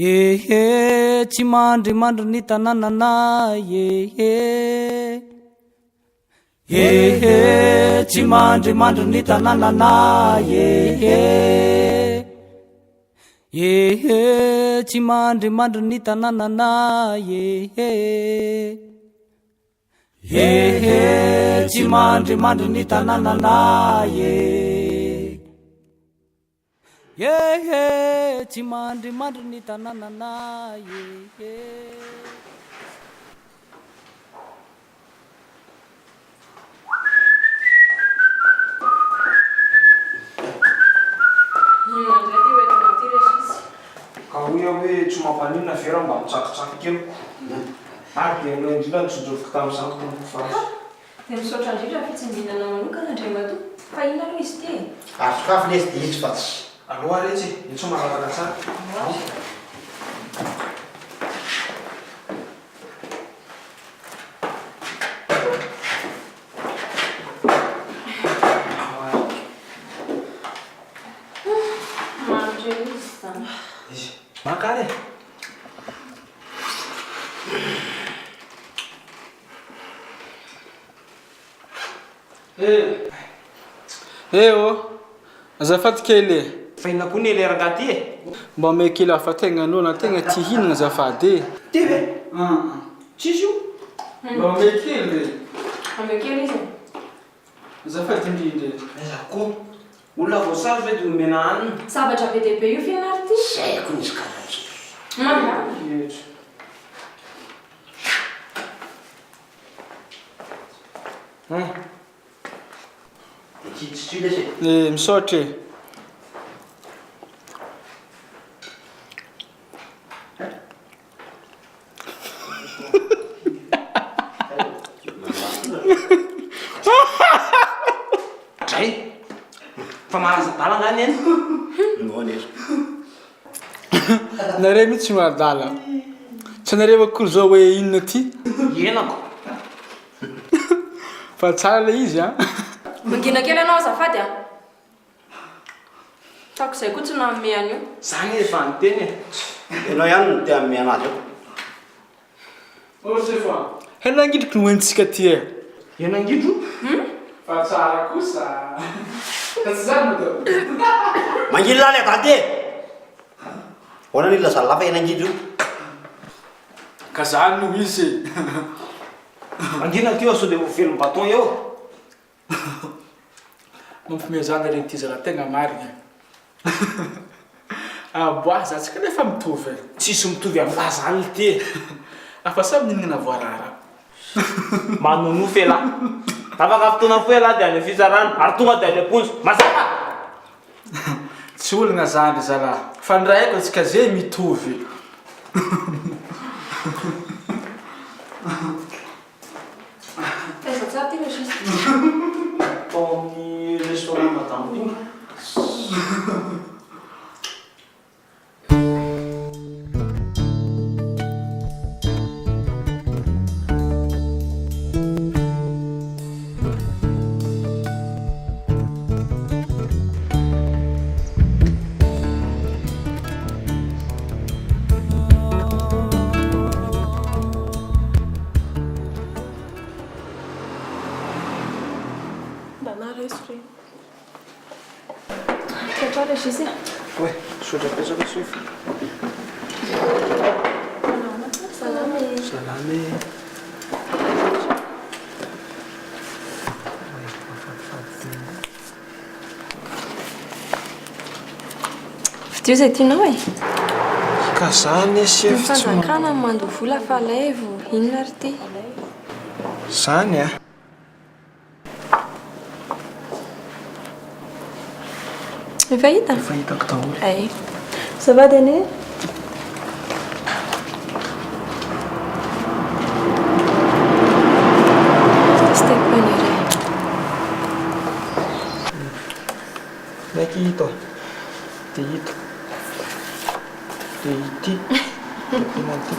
Ehe, tsy mandry ny tanànana ehe. Ehe, tsy mandry ny tanànana ehe. Ehe, tsy mandry ny tanànana ehe. Ehe, tsy mandry ny tanànana ehe. Ehe, tsy mandry ny tanànana ehe. Ka hoia hoe tsy mampaninona vera mba mitsakotsako keliko ary dia no indrindra nitsondroviko tamin'izany tompoko fasy dia misaotra indrindra fitsinginana manokana indray matoa fa ina aloha izy ty Afokafo lesy dia izy fa tsy aloha retsy dia tsy malalaka tsara mandry izy zany izy makary ô azafady kely e fa ina koa ny eleranga ty e mba ame kely afategna anao na tegna ty hinagna azafady e ty ve tsisy io mba ame kely re amekely izy azafady indrindra aiza koa olona voasary ve dia omena hanina zavatra be dehibe io fianary ty saiko nisy karaky Kitsy lesy e misaotra e dray fa malaza dalana any eny noneso nare mihitsy maradala tsy nareo akory zao hoe inona ty ienako fa tsara le izy a mangina kely anao azafady a tako izay koa tsy nanome an'io zany efa nyteny e ianao ihany no tea ame anazy eo osefa hena angidriky no hoentsika ty e enangidro fa tsara kosa ka tsy zany moa mangily lany agady e hoana ny lazalafa enangidro io ka zany no izy mangina ty eo sao dia velo baton eo mampime zany regny ty zala tegna marigna aboa za tsika nefa mitovy tsisy mitovy amin'la zany ty afa samy ninana voarara manonofy elahy afaka fotoana fo elahy dia any fizarana ary tonga dia any aponso mazaka tsy olagna zany zala fa ny raha haiko atsika zay mitovy aiza tsara ty lesisy tao amin'ny restaurant madame iny Ciao lesisy oe sotra pesaka sofa salamy salamy vidio zay tianao e ka zany sefy tsy mifanjakana mando vola fa laivo inona ary ty zany a efa hita efa hitako daholo ay zavady ane steak paneer maiky hito dia hito dia ity tena ty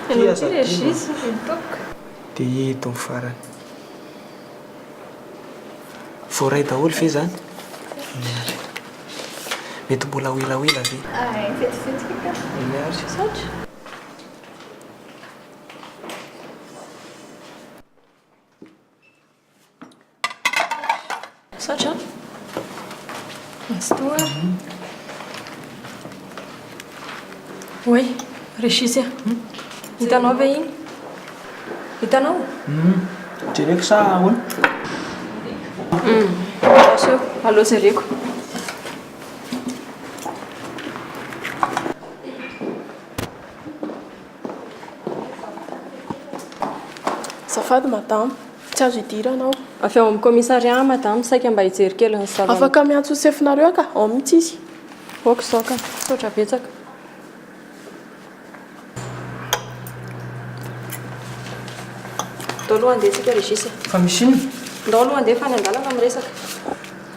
ty aza ty lesisy vitoko dia hito ny farany voaray daholo fe zany mety mbola oelaoela ve fetifetika iary saotra saotra mastoa oi resisy hitanao ve iny hitanao jereko sa ahoana so aloha zareko Safady madame, tsy azo idiranao. avy ao amin'ny commissariat madame saika mba hijery kely ny salon Afaka miantso sefinareo ka? Ao mihitsy izy. oko zao ka saotra betsaka ndao aloha andeha tsika regisy fa misy iny ndao aloha andeha fa ny andalana miresaka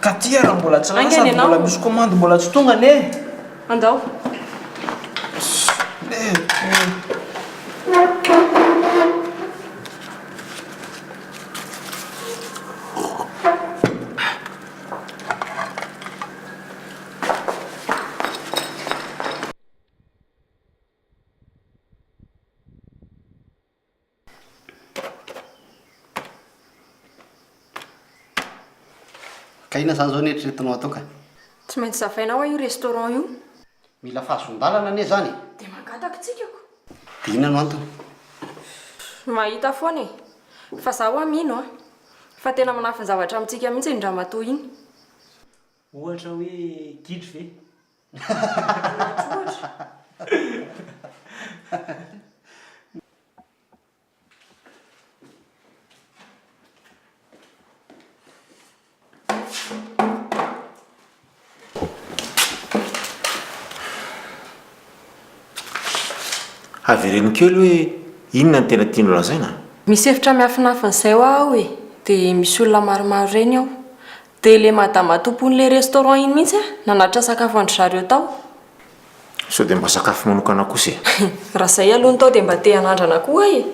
ka tia raha mbola tsy Aingany lasa ianao. mbola misy commande mbola tsy tonga ne andao ka ina zany zao neritreretinao atao ka tsy maintsy zavainao a io restaurant io mila fahazondalana ane zany dia mangataka tsikako dia inona no antony mahita foana e fa zaho a mino a fa tena manafiny zavatra amintsika mihitsy ny ndramatoa iny ohatra hoe gidry ve avereny kely hoe inona ny tena tiano lazaina misy efitra miafinafin'izay ho aho e dia misy olona maromaro reny ao dia le madama tompon'le restaurant iny mihitsy a nanatra sakafo andry zareo tao sao dia mba sakafo manokana kosa e raha izay alohany tao dia mba te hanandrana koa e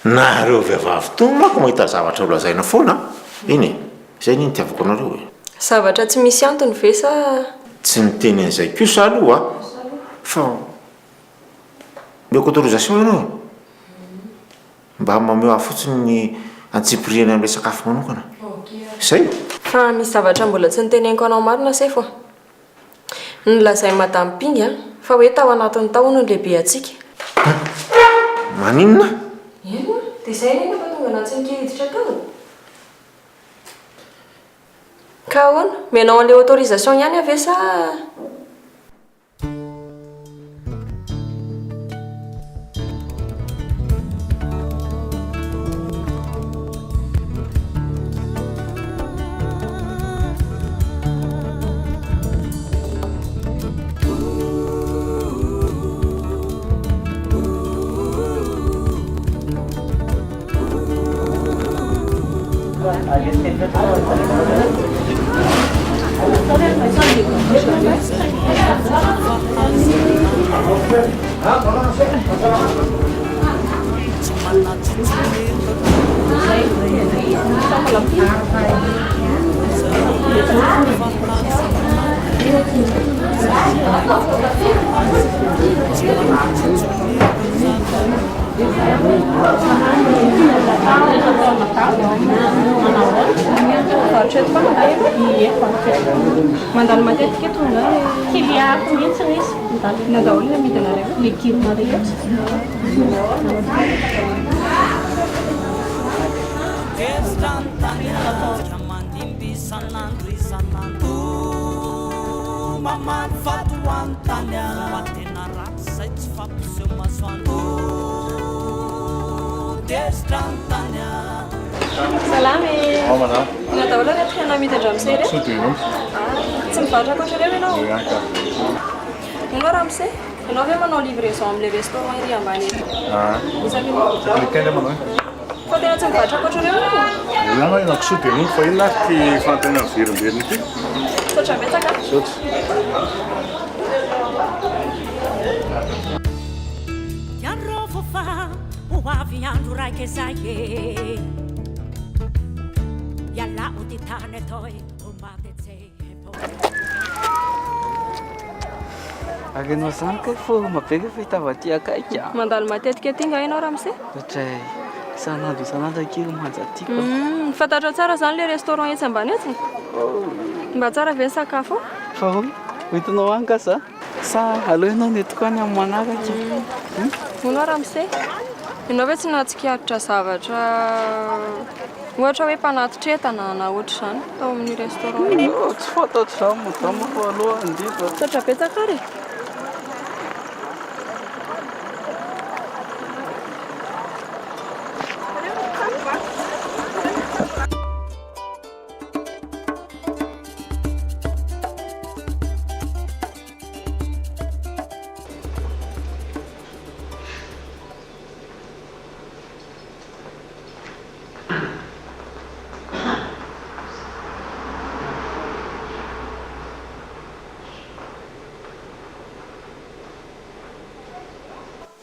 nareo vehivavy to mako mahita zavatra ho lazaina foana iny e izay ny tiavako anareo e zavatra tsy misy antony ve sa tsy niteny an'izay kosa aloha fa meko autorisation ianao mba mameo aho fotsiny ny antsipiriana amin'ilay sakafo manokana izay fa misy zavatra mbola tsy niteneniko anao marina sefo nylazay madame pinga fa hoe tao anatin'ny taona ny lehibe atsika maninona eno dia izay neny fa tonga anaty nykiriditra tao ka ahoana menao an'ilay autorisation ihany ave sa mandalo matetika eto Kiliako mihitsy izy. na daholo ny amidinareo Legioma rehetra. salamy na daholo ny atika namiditra amin'izay re tsy mivarotra koatra reo ianao ianao raha amin'izay ianao ve manao livraison amin'ilay restaurant iry ambany eto Lequel fa tena tsy mivarotra koatra reo ianao Ilana ina kisoa dia mony fa inona ty fantena verimberiny ty sotra betsaka sotra Yarofofa uavi andro raiky izay e Yala utitane toi umbate tse Akanao zany ka fo mabeka fahitava-ty akaika. Mandalo matetika aty nga ianao Ramsey? Satria isan'andro kely manjatiako. Fantatra tsara zany le restaurant etsy ambany etsy? Mba tsara ve ny sakafo? Fa hitanao any ka za? Sa aleo ianao netiko any amin'ny manaraka. Hono Ramsey? Ianao ve tsy nahatsikaritra zavatra ohatra hoe mpanatitra entana na ohatra izany tao amin'ny restaurant? Tsy fantatro izany madama fa aloha andiva. Tsotra betsaka ary?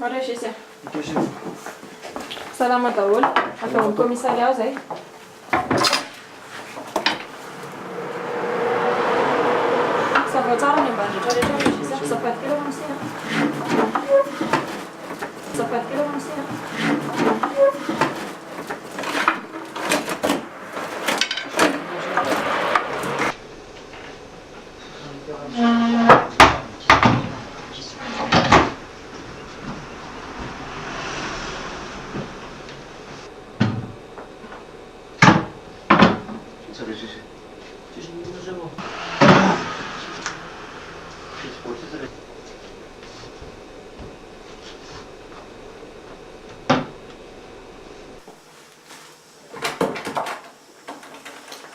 Marechisia. Salama daholo. Avy amin'ny komisaria aho zay. Sava tsara ny ambany rehetra Marechisia. Sapato kely Ramsey. Sapato kely Ramsey.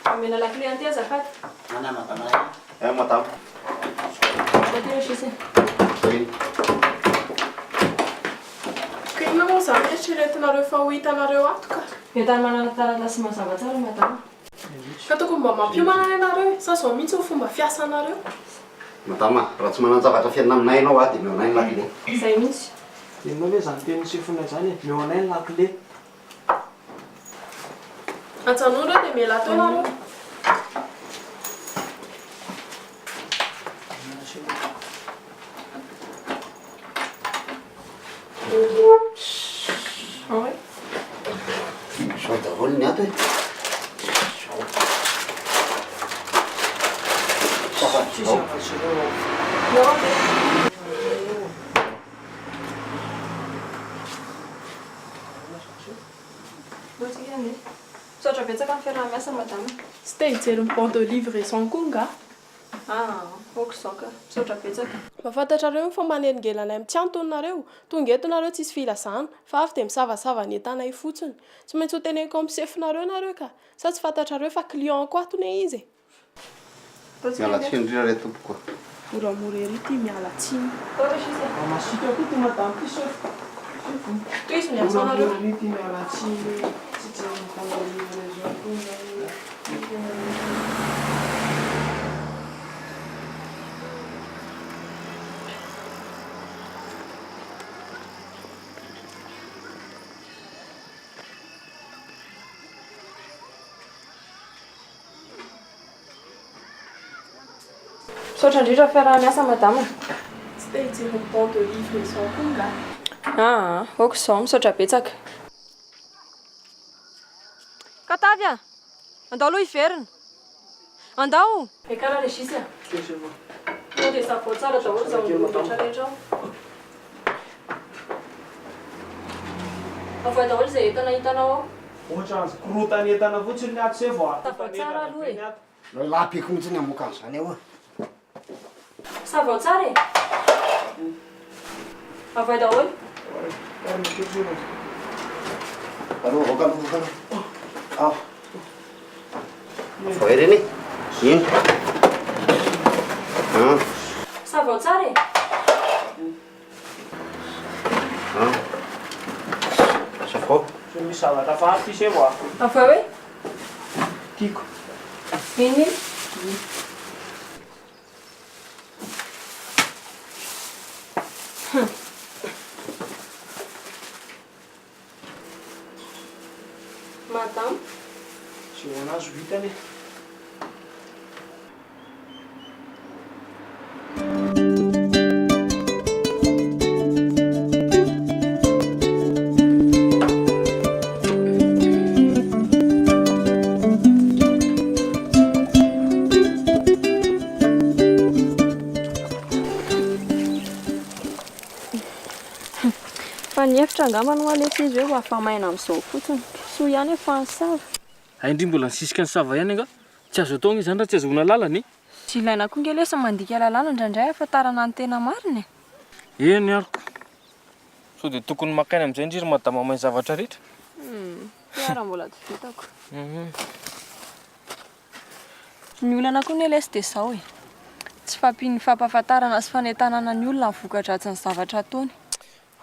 Amena la clé anty azafady. Madame. Aty Regisia. Ka inona moa zany eritreretinareo fa ho hitanareo ato ka? Entany manana taratasy mazava tsara madama. Ka tokony mba mampiomanana ianareo sa zao mihitsy ho fomba fiasanareo? Madame, raha tsy manana zavatra fianina aminay ianao dia meo anay ny lakile. Zay mihitsy. Inona hoe zany teny sifona zany meo anay ny lakile. Antsanondro dia miala atao ianareo. Oui. Sao daholo ny ato e. Misaotra betsaka amin'ny fiaraha-miasa madama. Tsy te hijery ny banc de livraison koa nga? Ohatr'izao ka. Misaotra betsaka. Mahafantatrareo fa manelingelanay amin'ny tiantonareo. Tonga eto nareo tsisy filazana fa avy dia misavasava ny entanay fotsiny. Tsy maintsy ho teneniko amin'ny sefinareo nareo ka. Sa tsy fantatrareo fa client ko atony izy. Miala tsiny indrindra re tompoko. Moramora ery ty miala tsiny. Masika koa ty madama ty sef. Toy izy miasa nareo. Ty miala tsiny. Tsy Misaotra indrindra fiaraha-miasa madama. Tsy te hijery ny banc de livraison koa nga? Ohatr'izao misaotra betsaka. Katavy andao aloha hiverina. Andao. Ekana Regisia. Tonga dia savo tsara daholo izao rehetra ao. Avoa daholo izay entana hitanao ao. ohatra azy korotany entana fotsiny ny ato se vao Savo tsara aloha e. Lapiko mihitsy ny amoka zany eo. Savo tsara e. Avoa daholo. Aloha voaka. Ao. Voa ireny e. Ino? Savo tsara e. Safo. misy zavatra faty ty se vao Avoa hoe? tiako. Iny? Madame. Sy ho anazy vitany. fa ny hevitra angambany ho alefa izy hoe ho afamaina amin'izao fotsiny so ihany efa nisava Haindry mbola nisisika ny sava ihany anga tsy azo atao izany raha tsy azahoana lalany tsy ilaina koa nge lesa mandika lalàna indraindray ahafantarana ny tena mariny eny ariko so dia tokony makaina amin'izay indriry madama mahay zavatra rehetra raha mbola tsy vitako ny olana koa ny lesa dia izao e tsy fampiny fampahafantarana sy fanentanana ny olona ny voka-dratsy ny zavatra ataony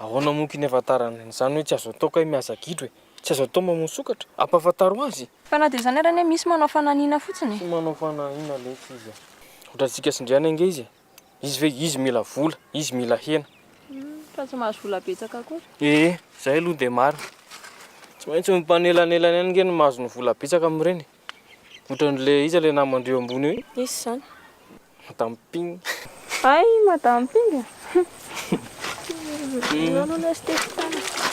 ahoana moky ny hafantarana izany hoe tsy azo atao ka miasa gidro e tsy azo atao mamono sokatra ampahafantaro azy fa na dia izany arany hoe misy manao fananiana fotsiny manao fanahina lesa izy ohatratsika sindriana inge izy ve izy mila vola izy mila hena fa tsy mahazo vola betsaka koa zay aloha dia maro tsy maintsy mimpanelanelana ihany nge ny mahazo ny vola betsaka amin'ireny ohatran'le izy le namandreo ambony hoe isy izany madame Ping ay madame Ping nanao lesy tekitana